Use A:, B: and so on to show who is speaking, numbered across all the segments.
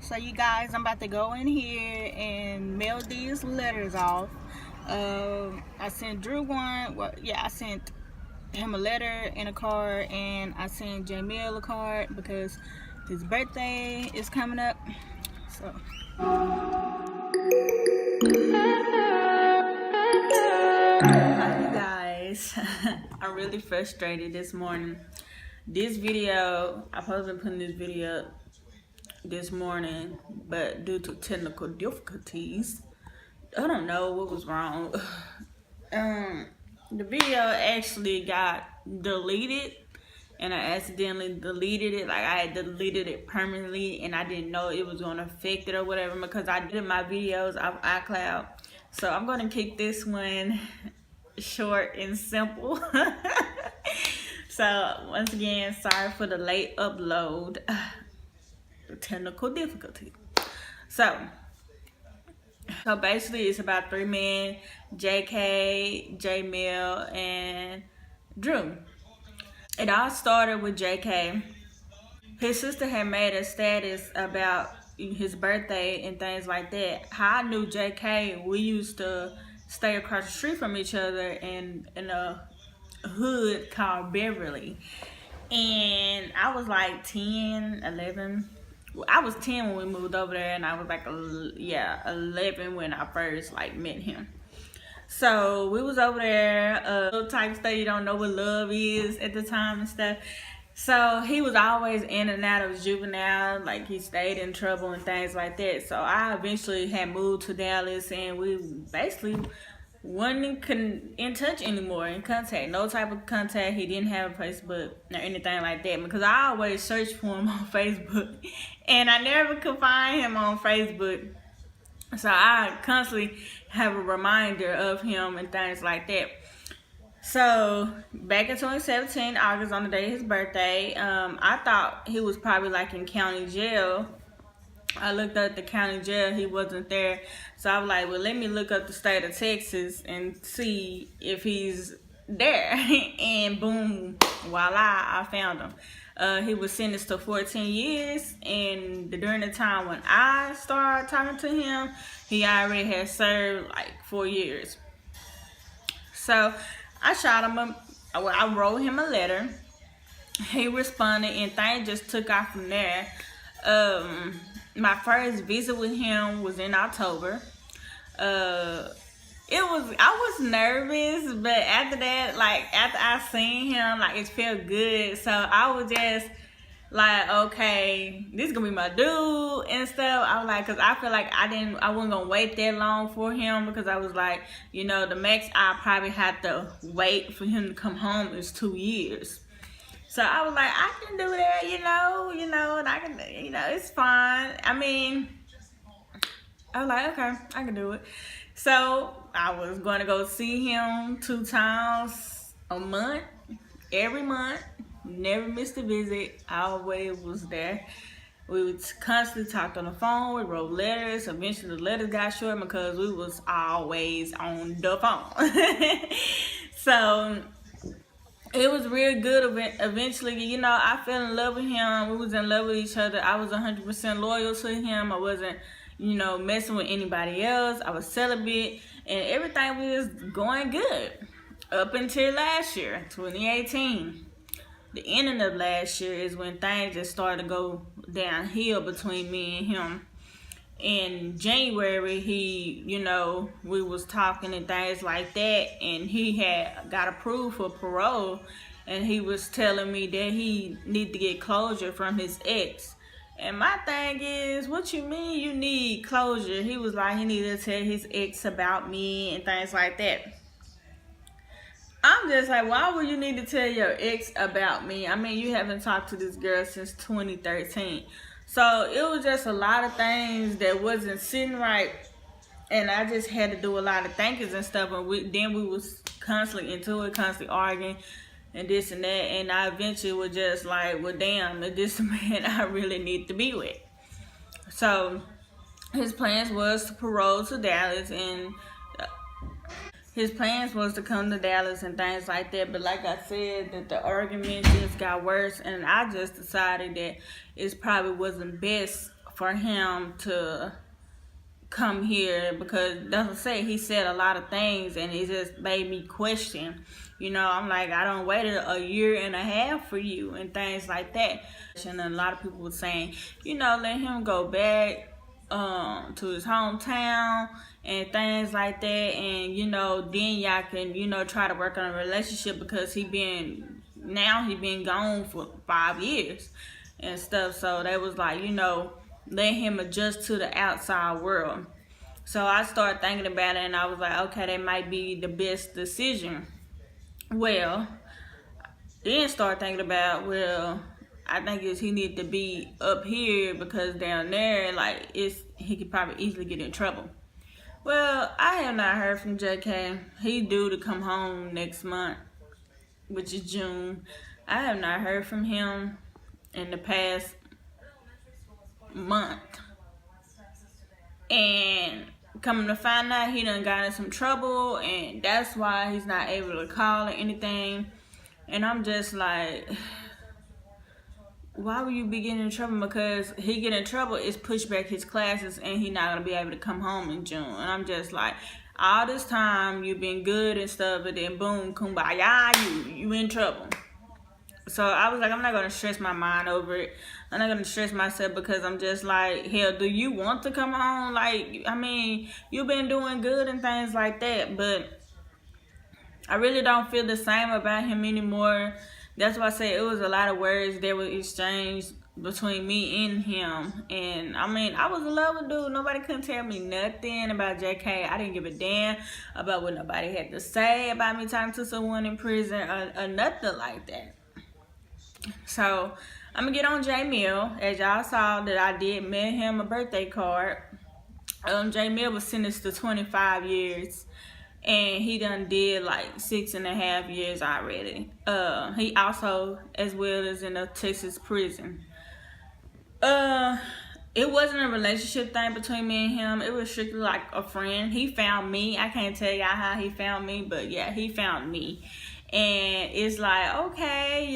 A: So you guys, I'm about to go in here and mail these letters off. I sent Drew one. Well, yeah, I sent him a letter and a card, and I sent Jamil a card because his birthday is coming up. So. Hi you guys. I'm really frustrated this morning. This video, I supposed to be putting this video up this morning, but due to technical difficulties, I don't know what was wrong. The video actually got deleted, and I accidentally deleted it. Like I had deleted it permanently, and I didn't know it was gonna affect it or whatever because I did my videos off iCloud. So I'm gonna keep this one short and simple. So once again, sorry for the late upload. Technical difficulty. So basically it's about three men: JK, Jamil, and Drew. It all started with JK. His sister had made a status about his birthday and things like that. How I knew JK, we used to stay across the street from each other in a hood called Beverly. And I was like 10, 11. I was 10 when we moved over there, and I was like 11 when I first like met him. So we was over there, little type of stuff. You don't know what love is at the time and stuff. So he was always in and out of juvenile, like he stayed in trouble and things like that. So I eventually had moved to Dallas, and we basically wasn't in touch anymore, in contact, no type of contact. He didn't have a Facebook or anything like that because I always searched for him on Facebook, and I never could find him on Facebook. So I constantly have a reminder of him and things like that. So back in 2017, August, on the day of his birthday, I thought he was probably like in county jail. I looked up the county jail, he wasn't there. So I was like, well, let me look up the state of Texas and see if he's there. And boom, voila, I found him. He was sentenced to 14 years, and during the time when I started talking to him, he already had served like 4 years. So I shot him, I wrote him a letter. He responded, and things just took off from there. My first visit with him was in October. I was nervous, but after that, like after I seen him, like it felt good. So I was just like, okay, this is gonna be my dude and stuff. I was like, cause I feel like I wasn't gonna wait that long for him, because I was like, you know, the max I probably had to wait for him to come home is 2 years. So I was like, I can do that, you know, and I can, it's fine. I mean, I was like, okay, I can do it. So I was going to go see him 2 times a month, every month. Never missed a visit. I always was there. We would constantly talk on the phone. We wrote letters. Eventually the letters got short because we was always on the phone. So it was real good. Eventually, you know, I fell in love with him. We was in love with each other. I was 100% loyal to him. I wasn't, you know, messing with anybody else. I was celibate, and everything was going good up until last year, 2018. The ending of last year is when things just started to go downhill between me and him. In January, we was talking and things like that, and he had got approved for parole, and he was telling me that he need to get closure from his ex. And my thing is, what you mean you need closure? He was like, he needed to tell his ex about me and things like that. I'm just like, why would you need to tell your ex about me? I mean, you haven't talked to this girl since 2013. So it was just a lot of things that wasn't sitting right, and I just had to do a lot of thinkings and stuff. And then we was constantly into it, constantly arguing and this and that. And I eventually was just like, well, damn, this man I really need to be with. So his plans was to parole to Dallas, and his plans was to come to Dallas and things like that. But like I said, that the argument just got worse, and I just decided that it probably wasn't best for him to come here, because that's what I say, he said a lot of things and it just made me question. I'm like, I don't waited a year and a half for you and things like that. And a lot of people were saying, let him go back to his hometown and things like that, and then y'all can try to work on a relationship, because he been gone for 5 years and stuff. So they was like, let him adjust to the outside world. So I started thinking about it and I was like, okay, that might be the best decision. Well, then start thinking about, I think he need to be up here, because down there, like, he could probably easily get in trouble. Well, I have not heard from JK. He due to come home next month, which is June. I have not heard from him in the past month. And coming to find out, he done got in some trouble, and that's why he's not able to call or anything. And I'm just like, why would you be getting in trouble? Because he get in trouble, it's push back his classes, and he not gonna be able to come home in June. And I'm just like, all this time you've been good and stuff, and then boom, kumbaya, you in trouble. So I was like, I'm not gonna stress my mind over it. I'm not gonna stress myself, because I'm just like, hell, do you want to come home? Like, I mean, you've been doing good and things like that, but I really don't feel the same about him anymore. That's why I say it was a lot of words that were exchanged between me and him. And I mean, I was in love with dude. Nobody couldn't tell me nothing about JK. I didn't give a damn about what nobody had to say about me talking to someone in prison or nothing like that. So I'm gonna get on J Mill. As y'all saw, that I did mail him a birthday card. J Mill was sentenced to 25 years, and he done did like 6.5 years already. He also, as well, is in a Texas prison. It wasn't a relationship thing between me and him. It was strictly like a friend. He found me. I can't tell y'all how he found me, but yeah, he found me. And it's like, okay,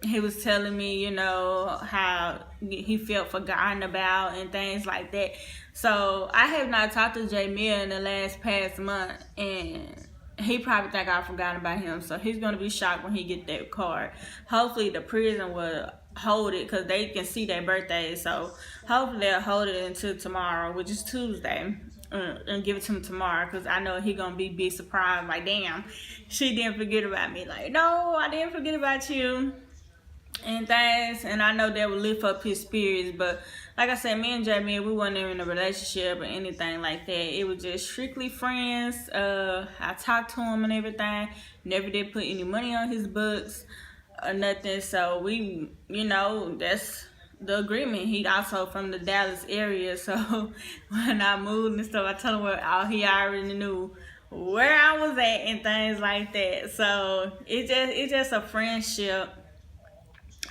A: he was telling me, how he felt forgotten about and things like that. So I have not talked to J Mill in the past month, and he probably think I forgot about him. So he's gonna be shocked when he get that card. Hopefully the prison will hold it, because they can see their birthday. So hopefully they'll hold it until tomorrow, which is Tuesday. And give it to him tomorrow, because I know he gonna be big surprised, like, damn, she didn't forget about me. Like, no, I didn't forget about you and things. And I know that will lift up his spirits. But like I said, me and Jamie, we wasn't even in a relationship or anything like that. It was just strictly friends. I talked to him and everything. Never did put any money on his books or nothing. So we, that's the agreement. He also from the Dallas area, so when I moved and stuff, I told him he already knew where I was at and things like that. So it's just a friendship.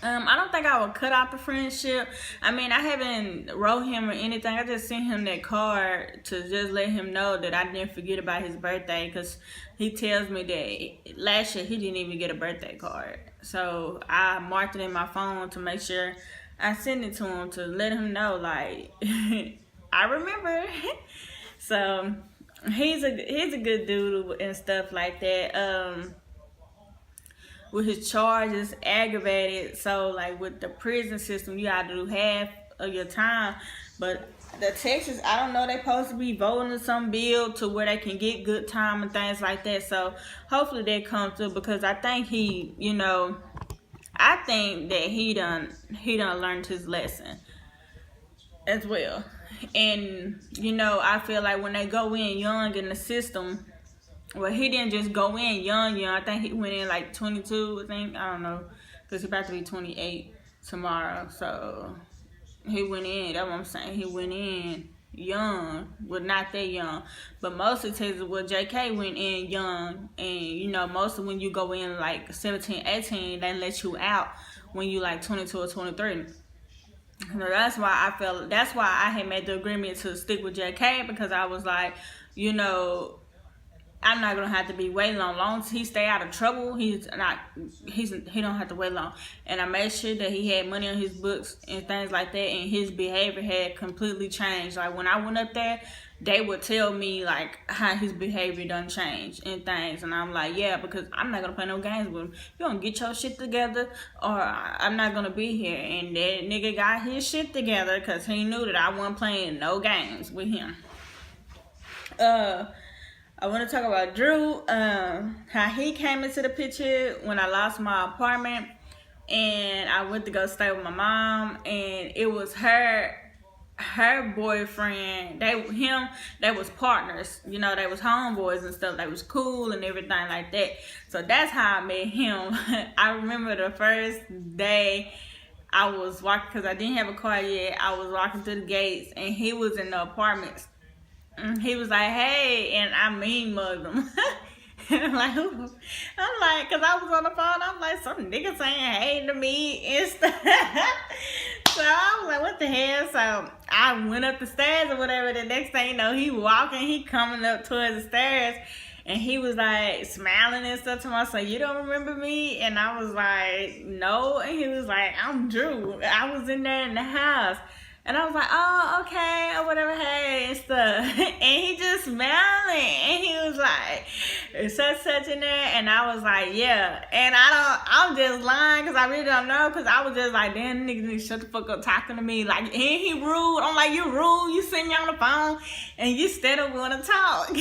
A: I don't think I would cut out the friendship. I mean, I haven't wrote him or anything. I just sent him that card to just let him know that I didn't forget about his birthday, because he tells me that last year he didn't even get a birthday card. So I marked it in my phone to make sure I sent it to him, to let him know, like, I remember. So he's a good dude and stuff like that. With his charges aggravated, so like with the prison system, you gotta do half of your time. But the Texas, I don't know, they supposed to be voting on some bill to where they can get good time and things like that. So hopefully that comes through, because I think I think that he done learned his lesson as well. And I feel like when they go in young in the system, well, he didn't just go in young. I think he went in like 22, I think. I don't know, because he's about to be 28 tomorrow. So he went in, that's what I'm saying. He went in young. Well, not that young. But most of Texas, JK went in young. And, most of when you go in like 17, 18, they let you out when you like 22 or 23. So that's why I had made the agreement to stick with JK, because I was like, I'm not gonna have to be waiting long. Long as he stay out of trouble, he don't have to wait long. And I made sure that he had money on his books and things like that, and his behavior had completely changed. Like when I went up there, they would tell me like how his behavior done changed and things, and I'm like, yeah, because I'm not gonna play no games with him. You gonna get your shit together, or I'm not gonna be here. And that nigga got his shit together because he knew that I wasn't playing no games with him. I want to talk about Drew, how he came into the picture when I lost my apartment and I went to go stay with my mom, and it was her boyfriend. They was partners, you know, they was homeboys and stuff. They was cool and everything like that. So that's how I met him. I remember the first day I was walking, because I didn't have a car yet. I was walking through the gates and he was in the apartments. He was like, hey, and I mean mugged him. And I'm like, who? I'm like, because I was on the phone, I'm like, some nigga saying hey to me and stuff. So I was like, what the hell? So I went up the stairs or whatever. The next thing you know, he walking, he coming up towards the stairs, and he was like smiling and stuff to me. So you don't remember me? And I was like, no. And he was like, I'm Drew. I was in there in the house. And I was like, oh, okay, or whatever, hey, and stuff. And he just smiling. And he was like, it's such in there. And I was like, yeah. And I'm just lying because I really don't know. Because I was just like, damn, nigga need to shut the fuck up talking to me. Like, and he rude. I'm like, you rude. You sitting on the phone and you still want to talk.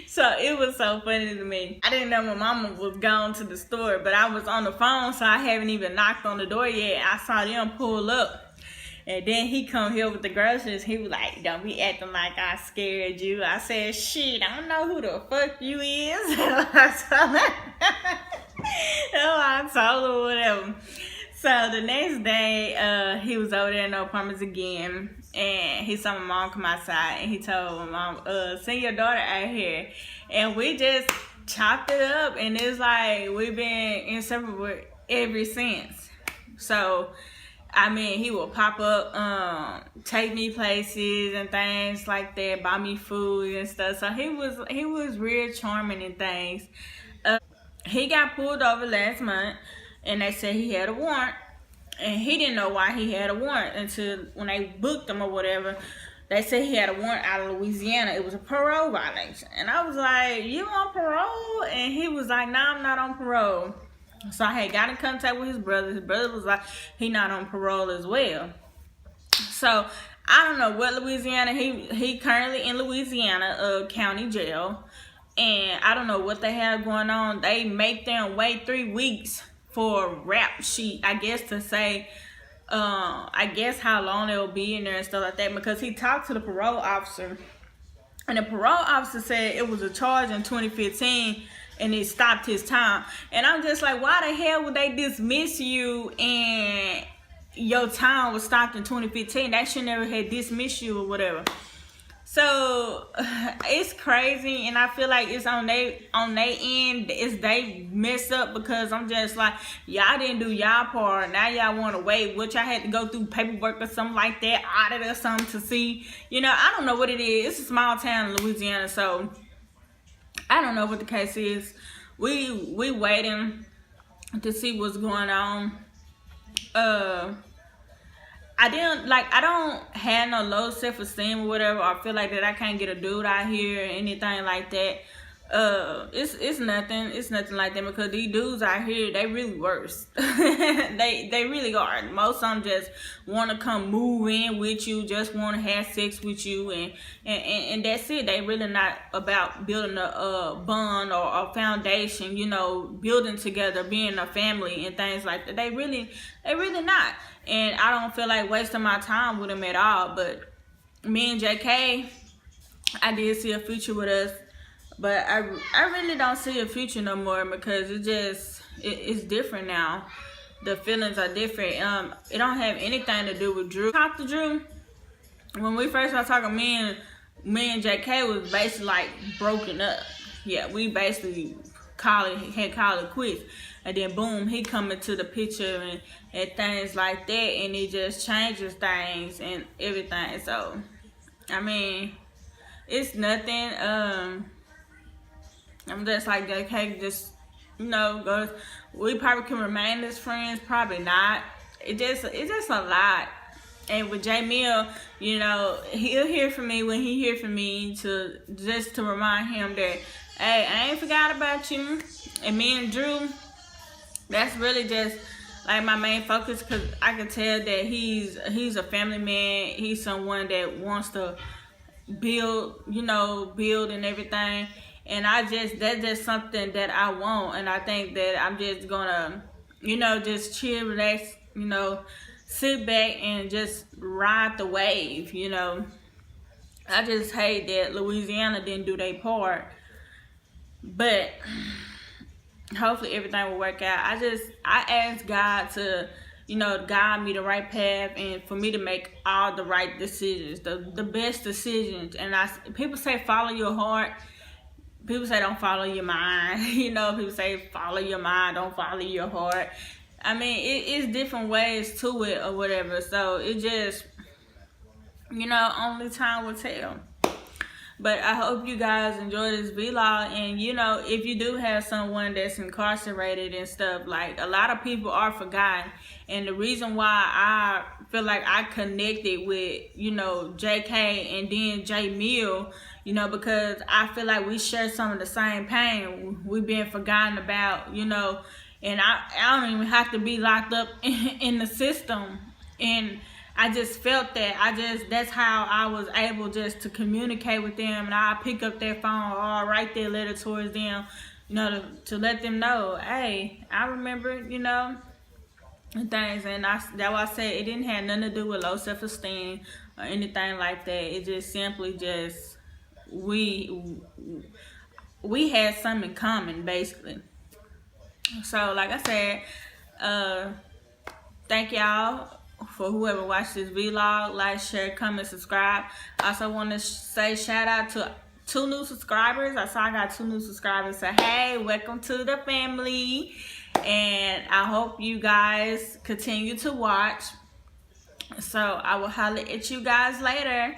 A: So it was so funny to me. I didn't know my mama was gone to the store, but I was on the phone, so I haven't even knocked on the door yet. I saw them pull up. And then he come here with the groceries. He was like, don't be acting like I scared you. I said, shit, I don't know who the fuck you is. I told him whatever. So the next day, he was over there in the apartments again. And he saw my mom come outside. And he told my mom, send your daughter out here. And we just chopped it up. And it's like, we've been inseparable ever since. So I mean, he will pop up, take me places and things like that, buy me food and stuff. So he was real charming and things. He got pulled over last month, and they said he had a warrant, and he didn't know why he had a warrant until when they booked him or whatever. They said he had a warrant out of Louisiana. It was a parole violation, and I was like, "You on parole?" And he was like, "No, I'm not on parole." So I had got in contact with his brother. His brother was like, he not on parole as well. So I don't know what Louisiana, he currently in Louisiana county jail. And I don't know what they have going on. They make them wait 3 weeks for a rap sheet, I guess, to say, I guess how long they'll be in there and stuff like that. Because he talked to the parole officer. And the parole officer said it was a charge in 2015. And it stopped his time. And I'm just like, why the hell would they dismiss you and your time was stopped in 2015? That should never have dismissed you or whatever. So it's crazy, and I feel like it's on their end. It's they mess up, because I'm just like, y'all didn't do y'all part. Now y'all want to wait, which I had to go through paperwork or something like that, audit or something to see. You know, I don't know what it is. It's a small town in Louisiana, so I don't know what the case is. We waiting to see what's going on. I don't have no low self-esteem or whatever. I feel like that I can't get a dude out here or anything like that. It's nothing like that, because these dudes out here, they really worse. they really are. Most of them just want to come move in with you, just want to have sex with you, and that's it. They really not about building a bond or a foundation, you know, building together, being a family and things like that. They really not. And I don't feel like wasting my time with them at all. But me and JK, I did see a future with us. But I really don't see a future no more, because it's different now. The feelings are different. It don't have anything to do with Drew. Talk to Drew. When we first started talking, me and JK was basically like broken up. Yeah, we basically called it quits. And then boom, he come into the picture and things like that, and it just changes things and everything. So I mean, it's nothing. I'm just like, JK, just, go. We probably can remain as friends, probably not. It's just a lot. And with J Mill, he'll hear from me when he hear from me, to remind him that, hey, I ain't forgot about you. And me and Drew, that's really just like my main focus, because I can tell that he's a family man. He's someone that wants to build, build and everything. And that's just something that I want. And I think that I'm just gonna, just chill, relax, sit back and just ride the wave, I just hate that Louisiana didn't do their part. But hopefully everything will work out. I ask God to, guide me the right path, and for me to make all the right decisions, the best decisions. And people say follow your heart. People say don't follow your mind. People say follow your mind, don't follow your heart. I mean, it's different ways to it or whatever. So it just, only time will tell. But I hope you guys enjoy this vlog. And, if you do have someone that's incarcerated and stuff, like, a lot of people are forgotten. And the reason why I feel like I connected with, JK and then J Mill, because I feel like we share some of the same pain. We've been forgotten about, and I don't even have to be locked up in the system. And I just felt that. That's how I was able just to communicate with them. And I pick up their phone or write their letter towards them, to let them know, hey, I remember, and things. And that's why I said it didn't have nothing to do with low self-esteem or anything like that. It just simply just, we had something in common, basically. So, like I said, thank y'all for whoever watched this vlog. Like, share, comment, subscribe. I also want to say shout out to 2 new subscribers. I saw I got 2 new subscribers. So, hey, welcome to the family. And I hope you guys continue to watch. So, I will holler at you guys later.